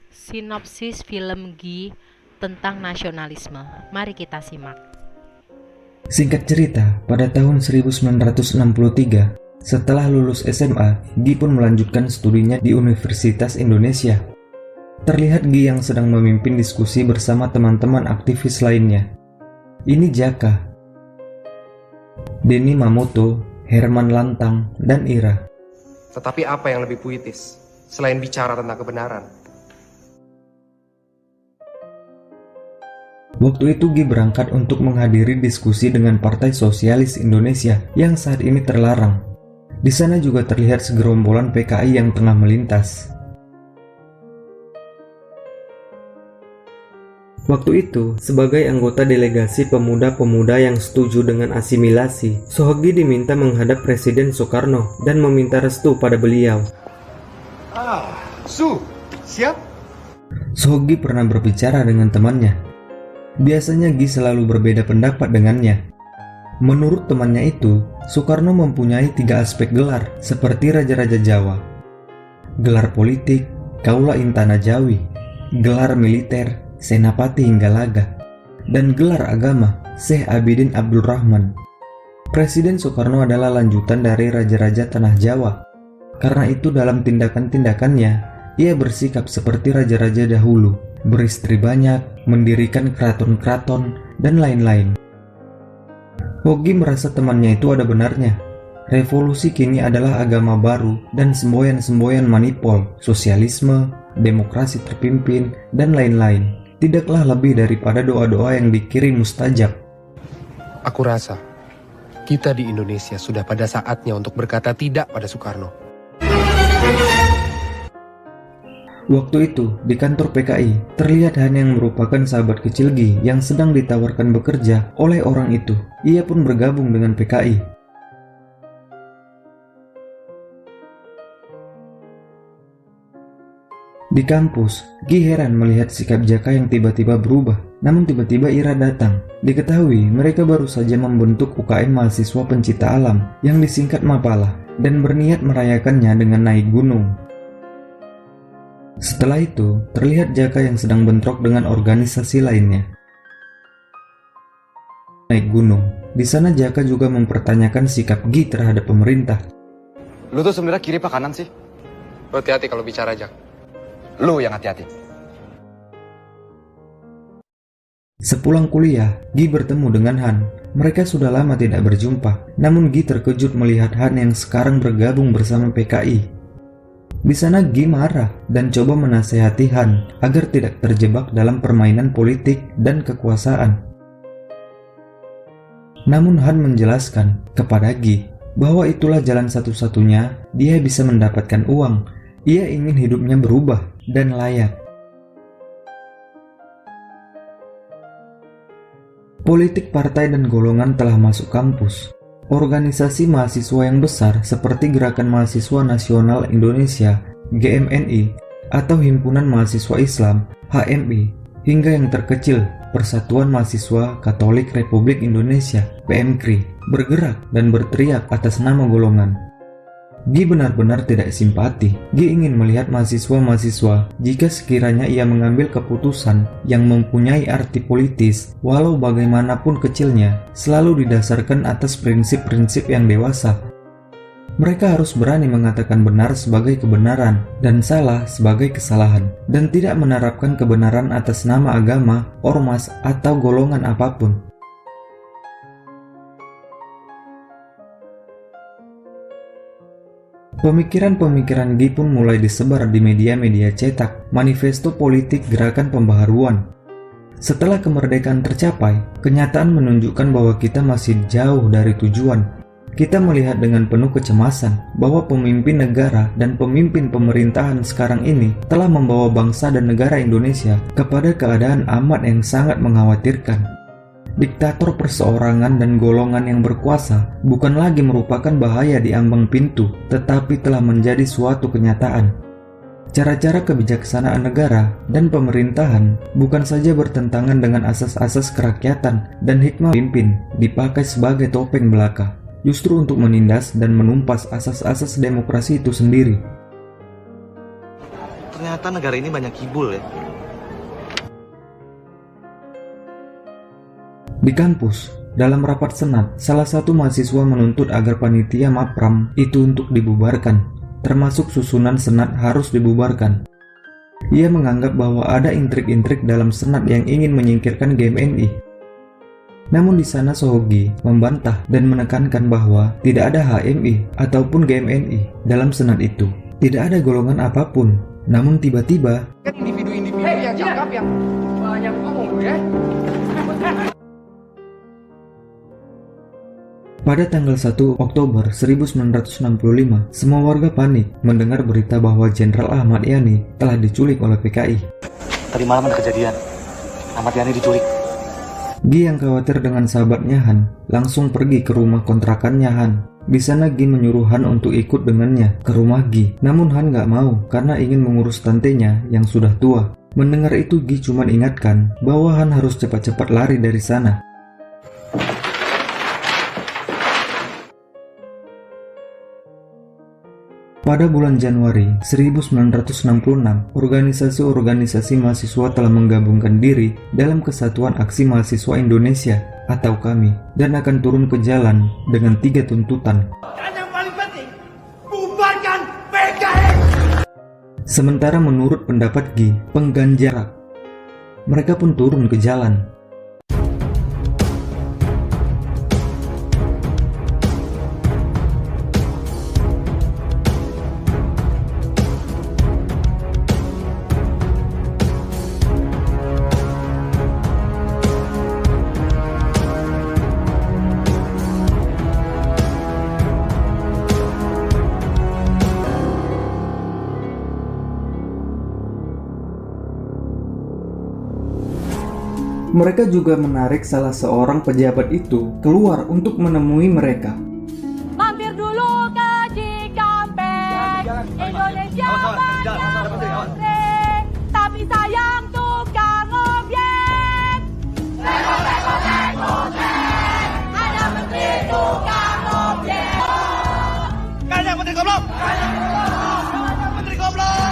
Sinopsis film Gi tentang nasionalisme. Mari kita simak. Singkat cerita, pada tahun 1963, setelah lulus SMA, Gi pun melanjutkan studinya di Universitas Indonesia. Terlihat Gi yang sedang memimpin diskusi bersama teman-teman aktivis lainnya. Ini Jaka, Denny Mamoto, Herman Lantang, dan Ira. Tetapi apa yang lebih puitis selain bicara tentang kebenaran? Waktu itu Gi berangkat untuk menghadiri diskusi dengan Partai Sosialis Indonesia yang saat ini terlarang. Di sana juga terlihat segerombolan PKI yang tengah melintas. Waktu itu, sebagai anggota delegasi pemuda-pemuda yang setuju dengan asimilasi, Sohogi diminta menghadap Presiden Soekarno dan meminta restu pada beliau. Siap? Sohogi pernah berbicara dengan temannya. Biasanya Gi selalu berbeda pendapat dengannya. Menurut temannya itu, Soekarno mempunyai 3 aspek gelar seperti Raja-Raja Jawa, gelar politik, Kaula Intana Jawi, gelar militer, Senapati hingga Laga, dan gelar agama, Syekh Abidin Abdul Rahman. Presiden Soekarno adalah lanjutan dari Raja-Raja Tanah Jawa. Karena itu dalam tindakan-tindakannya, ia bersikap seperti raja-raja dahulu, beristri banyak, mendirikan keraton-keraton, dan lain-lain. Hogi merasa temannya itu ada benarnya. Revolusi kini adalah agama baru dan semboyan-semboyan manipul, sosialisme, demokrasi terpimpin, dan lain-lain. Tidaklah lebih daripada doa-doa yang dikirim mustajab. Aku rasa kita di Indonesia sudah pada saatnya untuk berkata tidak pada Soekarno. Waktu itu, di kantor PKI, terlihat Han yang merupakan sahabat kecil Gi yang sedang ditawarkan bekerja oleh orang itu. Ia pun bergabung dengan PKI. Di kampus, Gi heran melihat sikap Jaka yang tiba-tiba berubah. Namun tiba-tiba Ira datang. Diketahui mereka baru saja membentuk UKM Mahasiswa Pencipta Alam yang disingkat Mapala dan berniat merayakannya dengan naik gunung. Setelah itu, terlihat Jaka yang sedang bentrok dengan organisasi lainnya. Naik gunung. Di sana Jaka juga mempertanyakan sikap Gi terhadap pemerintah. Lu tuh sebenarnya kiri apa kanan sih? Hati-hati kalau bicara, Jak. Lu yang hati-hati. Sepulang kuliah, Gi bertemu dengan Han. Mereka sudah lama tidak berjumpa, namun Gi terkejut melihat Han yang sekarang bergabung bersama PKI. Di sana Gi marah dan coba menasehati Han agar tidak terjebak dalam permainan politik dan kekuasaan. Namun Han menjelaskan kepada Gi bahwa itulah jalan satu-satunya dia bisa mendapatkan uang. Ia ingin hidupnya berubah dan layak. Politik partai dan golongan telah masuk kampus. Organisasi mahasiswa yang besar seperti Gerakan Mahasiswa Nasional Indonesia (GMNI) atau Himpunan Mahasiswa Islam (HMI) hingga yang terkecil Persatuan Mahasiswa Katolik Republik Indonesia (PMKRI) bergerak dan berteriak atas nama golongan. Gi benar-benar tidak simpati. Gi ingin melihat mahasiswa-mahasiswa jika sekiranya ia mengambil keputusan yang mempunyai arti politis, walau bagaimanapun kecilnya, selalu didasarkan atas prinsip-prinsip yang dewasa. Mereka harus berani mengatakan benar sebagai kebenaran dan salah sebagai kesalahan, dan tidak menerapkan kebenaran atas nama agama, ormas, atau golongan apapun. Pemikiran-pemikiran Gi pun mulai disebar di media-media cetak, manifesto politik gerakan pembaharuan. Setelah kemerdekaan tercapai, kenyataan menunjukkan bahwa kita masih jauh dari tujuan. Kita melihat dengan penuh kecemasan bahwa pemimpin negara dan pemimpin pemerintahan sekarang ini telah membawa bangsa dan negara Indonesia kepada keadaan amat yang sangat mengkhawatirkan. Diktator perseorangan dan golongan yang berkuasa bukan lagi merupakan bahaya di ambang pintu, tetapi telah menjadi suatu kenyataan. Cara-cara kebijaksanaan negara dan pemerintahan bukan saja bertentangan dengan asas-asas kerakyatan dan hikmah pemimpin dipakai sebagai topeng belaka, justru untuk menindas dan menumpas asas-asas demokrasi itu sendiri. Ternyata negara ini banyak kibul ya. Di kampus, dalam rapat senat, salah satu mahasiswa menuntut agar panitia MAPRAM itu untuk dibubarkan, termasuk susunan senat harus dibubarkan. Ia menganggap bahwa ada intrik-intrik dalam senat yang ingin menyingkirkan GMNI. Namun di sana Sohogi membantah dan menekankan bahwa tidak ada HMI ataupun GMNI dalam senat itu. Tidak ada golongan apapun. Namun tiba-tiba Kan individu-individu yang cakap yang banyak ngomong ya. pada tanggal 1 Oktober 1965, semua warga panik mendengar berita bahwa Jenderal Ahmad Yani telah diculik oleh PKI. Tadi malam ada kejadian. Ahmad Yani diculik. Gi yang khawatir dengan sahabatnya Han langsung pergi ke rumah kontrakannya Han. Di sana Gi menyuruh Han untuk ikut dengannya ke rumah Gi. Namun Han gak mau karena ingin mengurus tantenya yang sudah tua. Mendengar itu Gi cuma ingatkan bahwa Han harus cepat-cepat lari dari sana. Pada bulan Januari 1966, organisasi-organisasi mahasiswa telah menggabungkan diri dalam Kesatuan Aksi Mahasiswa Indonesia atau KAMI dan akan turun ke jalan dengan 3 tuntutan. Dan yang paling penting, bubarkan PKI! Sementara menurut pendapat Gi, penggan jarak, mereka pun turun ke jalan. Mereka juga menarik salah seorang pejabat itu keluar untuk menemui mereka. Mampir dulu ke Cikampek, Indonesia banyak menteri, tapi sayang tukang objek. Ada menteri tukang objek. Kalian menteri goblok! Menteri goblok!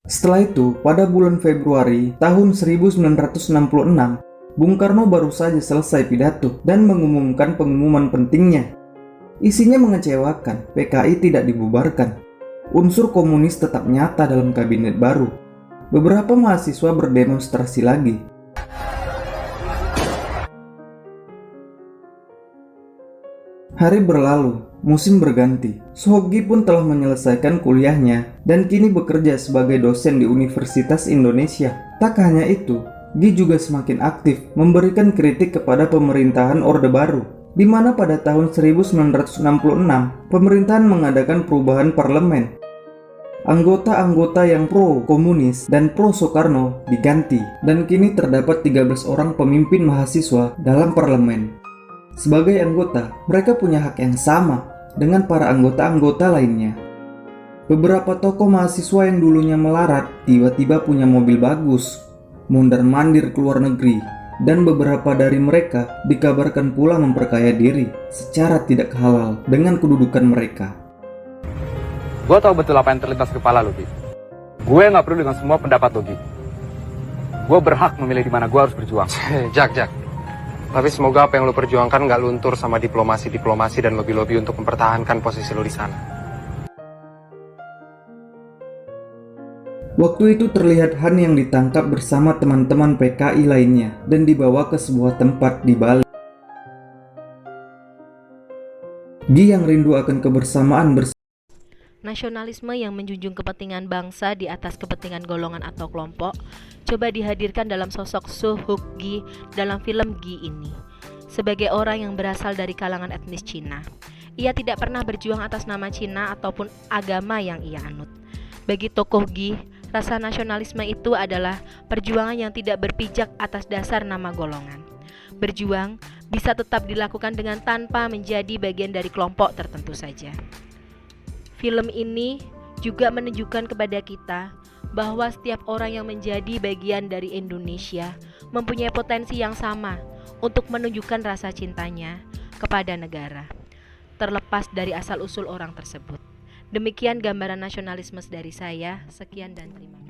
Setelah itu, pada bulan Februari tahun 1966, Bung Karno baru saja selesai pidato dan mengumumkan pengumuman pentingnya. Isinya mengecewakan, PKI tidak dibubarkan. Unsur komunis tetap nyata dalam kabinet baru. Beberapa mahasiswa berdemonstrasi lagi. Hari berlalu, musim berganti. Sohogi pun telah menyelesaikan kuliahnya dan kini bekerja sebagai dosen di Universitas Indonesia. Tak hanya itu, Gi juga semakin aktif memberikan kritik kepada pemerintahan Orde Baru, di mana pada tahun 1966 pemerintahan mengadakan perubahan parlemen. Anggota-anggota yang pro-komunis dan pro-Soekarno diganti, dan kini terdapat 13 orang pemimpin mahasiswa dalam parlemen. Sebagai anggota, mereka punya hak yang sama dengan para anggota-anggota lainnya. Beberapa tokoh mahasiswa yang dulunya melarat tiba-tiba punya mobil bagus, mondar-mandir ke luar negeri, dan beberapa dari mereka dikabarkan pula memperkaya diri secara tidak halal dengan kedudukan mereka. Gue tahu betul apa yang terlintas kepala lo, Gi. Gue nggak perlu dengan semua pendapat lo, Gi. Gue berhak memilih di mana gue harus berjuang. Jak. Tapi semoga apa yang lo perjuangkan nggak luntur sama diplomasi dan lobby-lobby untuk mempertahankan posisi lo di sana. Waktu itu terlihat Han yang ditangkap bersama teman-teman PKI lainnya dan dibawa ke sebuah tempat di Bali. Gi yang rindu akan kebersamaan Nasionalisme yang menjunjung kepentingan bangsa di atas kepentingan golongan atau kelompok coba dihadirkan dalam sosok Sohogi dalam film Gi ini. Sebagai orang yang berasal dari kalangan etnis Cina, ia tidak pernah berjuang atas nama Cina ataupun agama yang ia anut. Bagi tokoh Gi, rasa nasionalisme itu adalah perjuangan yang tidak berpijak atas dasar nama golongan. Berjuang bisa tetap dilakukan dengan tanpa menjadi bagian dari kelompok tertentu saja. Film ini juga menunjukkan kepada kita bahwa setiap orang yang menjadi bagian dari Indonesia mempunyai potensi yang sama untuk menunjukkan rasa cintanya kepada negara, terlepas dari asal-usul orang tersebut. Demikian gambaran nasionalisme dari saya. Sekian dan terima kasih.